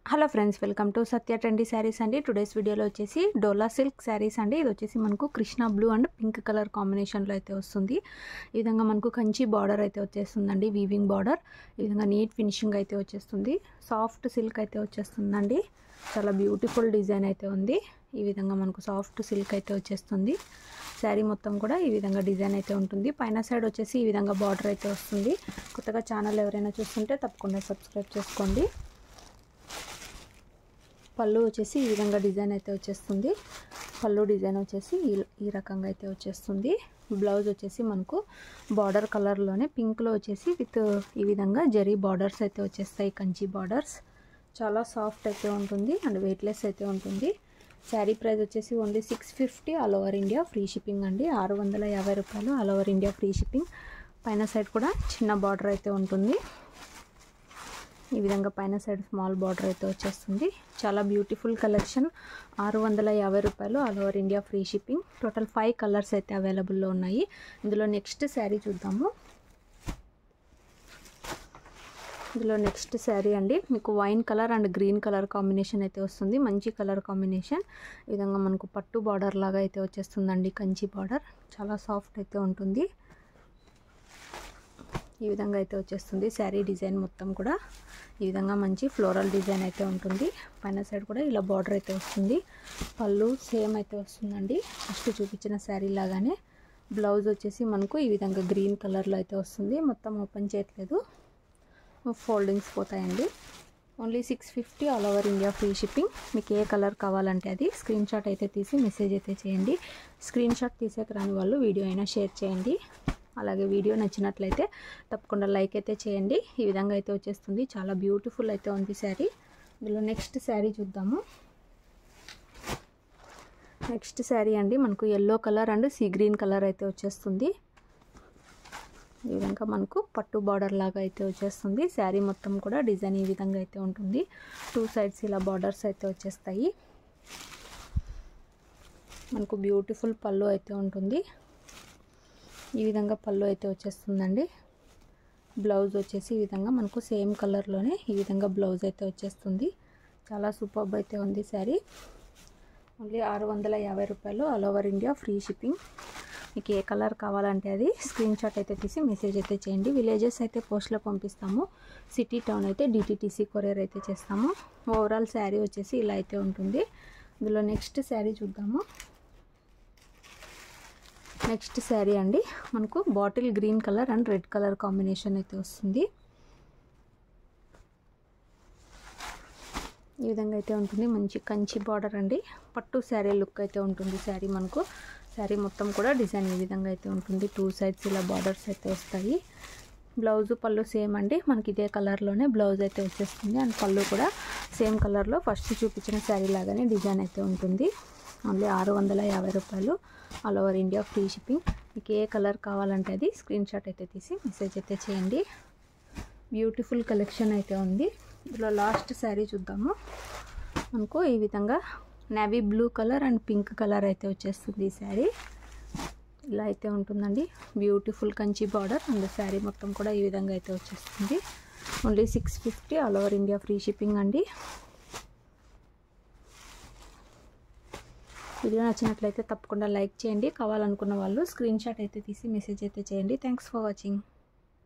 Hello friends, welcome to Satya trendy saris అండి. Today's వీడియోలో వచ్చేసి డోలా సిల్క్ శారీస్ అండి. ఇది వచ్చేసి మనకు Krishna blue and pink colour కాంబినేషన్లో అయితే వస్తుంది. ఈ విధంగా మనకు కంచి బార్డర్ అయితే వచ్చేస్తుందండి, వీవింగ్ బార్డర్. ఈ విధంగా నీట్ ఫినిషింగ్ అయితే వచ్చేస్తుంది. సాఫ్ట్ సిల్క్ అయితే వచ్చేస్తుందండి. చాలా బ్యూటిఫుల్ డిజైన్ అయితే ఉంది. ఈ విధంగా మనకు సాఫ్ట్ సిల్క్ అయితే వచ్చేస్తుంది. శారీ మొత్తం కూడా ఈ విధంగా డిజైన్ అయితే ఉంటుంది. పైన సైడ్ వచ్చేసి ఈ విధంగా బార్డర్ అయితే వస్తుంది. కొత్తగా ఛానల్ ఎవరైనా చూస్తుంటే తప్పకుండా సబ్స్క్రైబ్ చేసుకోండి. పళ్ళు వచ్చేసి ఈ విధంగా డిజైన్ అయితే వచ్చేస్తుంది. పళ్ళు డిజైన్ వచ్చేసి ఈ రకంగా అయితే వచ్చేస్తుంది. బ్లౌజ్ వచ్చేసి మనకు బార్డర్ కలర్లోనే పింక్లో వచ్చేసి విత్ ఈ విధంగా జరీ బార్డర్స్ అయితే వచ్చేస్తాయి, కంచి బార్డర్స్. చాలా సాఫ్ట్ అయితే ఉంటుంది అండ్ వెయిట్లెస్ అయితే ఉంటుంది. శారీ ప్రైస్ వచ్చేసి only 650 all over India free shipping అండి. 650 రూపాయలు all over India free shipping. పైన సైడ్ కూడా చిన్న బార్డర్ అయితే ఉంటుంది. ఈ విధంగా పైన సైడ్ స్మాల్ బార్డర్ అయితే వచ్చేస్తుంది. చాలా బ్యూటిఫుల్ కలెక్షన్. 650 రూపాయలు all over India free shipping. Total 5 colours అయితే అవైలబుల్లో ఉన్నాయి. ఇందులో నెక్స్ట్ శారీ చూద్దాము. ఇందులో నెక్స్ట్ శారీ అండి మీకు wine colour and green colour combination అయితే వస్తుంది. మంచి కలర్ కాంబినేషన్. ఈ విధంగా మనకు పట్టు బార్డర్ లాగా అయితే వచ్చేస్తుందండి, కంచి బార్డర్. చాలా సాఫ్ట్ అయితే ఉంటుంది. ఈ విధంగా అయితే వచ్చేస్తుంది శారీ డిజైన్ మొత్తం కూడా. ఈ విధంగా మంచి ఫ్లోరల్ డిజైన్ అయితే ఉంటుంది. పైన సైడ్ కూడా ఇలా బార్డర్ అయితే వస్తుంది. పళ్ళు సేమ్ అయితే వస్తుందండి, ఫస్ట్ చూపించిన శారీ లాగానే. బ్లౌజ్ వచ్చేసి మనకు ఈ విధంగా గ్రీన్ కలర్లో అయితే వస్తుంది. మొత్తం ఓపెన్ చేయట్లేదు, ఫోల్డింగ్స్ పోతాయండి. Only 650 all over India free shipping. మీకు ఏ కలర్ కావాలంటే అది స్క్రీన్ షాట్ అయితే తీసి మెసేజ్ అయితే చేయండి. స్క్రీన్ షాట్ తీసేక రాని వాళ్ళు వీడియో అయినా షేర్ చేయండి. అలాగే వీడియో నచ్చినట్లయితే తప్పకుండా లైక్ అయితే చేయండి. ఈ విధంగా అయితే వచ్చేస్తుంది. చాలా బ్యూటిఫుల్ అయితే ఉంది శారీ. ఇందులో నెక్స్ట్ శారీ చూద్దాము. నెక్స్ట్ శారీ అండి మనకు yellow colour and sea green colour అయితే వచ్చేస్తుంది. ఈ విధంగా మనకు పట్టు బార్డర్ లాగా అయితే వచ్చేస్తుంది. శారీ మొత్తం కూడా డిజైన్ ఈ విధంగా అయితే ఉంటుంది. 2 సైడ్స్ ఇలా బార్డర్స్ అయితే వచ్చేస్తాయి. మనకు బ్యూటిఫుల్ పళ్ళు అయితే ఉంటుంది. ఈ విధంగా పళ్ళు అయితే వచ్చేస్తుందండి. బ్లౌజ్ వచ్చేసి ఈ విధంగా మనకు సేమ్ కలర్లోనే ఈ విధంగా బ్లౌజ్ అయితే వచ్చేస్తుంది. చాలా సూపర్బ్ అయితే ఉంది శారీ. ఓన్లీ 650 రూపాయలు all over India free shipping. మీకు ఏ కలర్ కావాలంటే అది స్క్రీన్ షాట్ అయితే తీసి మెసేజ్ అయితే చేయండి. విలేజెస్ అయితే పోస్ట్లో పంపిస్తాము. సిటీ టౌన్ అయితే డిటీటీసీ కొరియర్ అయితే చేస్తాము. ఓవరాల్ శారీ వచ్చేసి ఇలా అయితే ఉంటుంది. ఇందులో నెక్స్ట్ శారీ చూద్దాము. నెక్స్ట్ శారీ అండి మనకు bottle green colour and red colour combination అయితే వస్తుంది. ఈ విధంగా అయితే ఉంటుంది. మంచి కంచి బార్డర్ అండి. పట్టు శారీ లుక్ అయితే ఉంటుంది శారీ మనకు. శారీ మొత్తం కూడా డిజైన్ ఈ విధంగా అయితే ఉంటుంది. 2 సైడ్స్ ఇలా బార్డర్స్ అయితే వస్తాయి. బ్లౌజ్ పళ్ళు సేమ్ అండి, మనకి ఇదే కలర్లోనే బ్లౌజ్ అయితే వచ్చేస్తుంది. అండ్ పళ్ళు కూడా సేమ్ కలర్లో ఫస్ట్ చూపించిన శారీ లాగానే డిజైన్ అయితే ఉంటుంది. ఓన్లీ 650 రూపాయలు all over India free shipping. మీకు ఏ కలర్ కావాలంటే అది స్క్రీన్ షాట్ అయితే తీసి మెసేజ్ అయితే చేయండి. బ్యూటిఫుల్ కలెక్షన్ అయితే ఉంది. ఇందులో లాస్ట్ శారీ చూద్దాము. మనకు ఈ విధంగా navy blue colour and pink colour అయితే వచ్చేస్తుంది. ఈ శారీ ఇలా అయితే ఉంటుందండి. Beautiful Kanchi border and sari మొత్తం కూడా ఈ విధంగా అయితే వచ్చేస్తుంది. Only 650 all over India free shipping అండి. వీడియో నచ్చినట్లయితే తప్పకుండా లైక్ చేయండి. కావాలనుకున్న వాళ్ళు స్క్రీన్ షాట్ అయితే తీసి మెసేజ్ అయితే చేయండి. Thanks for watching.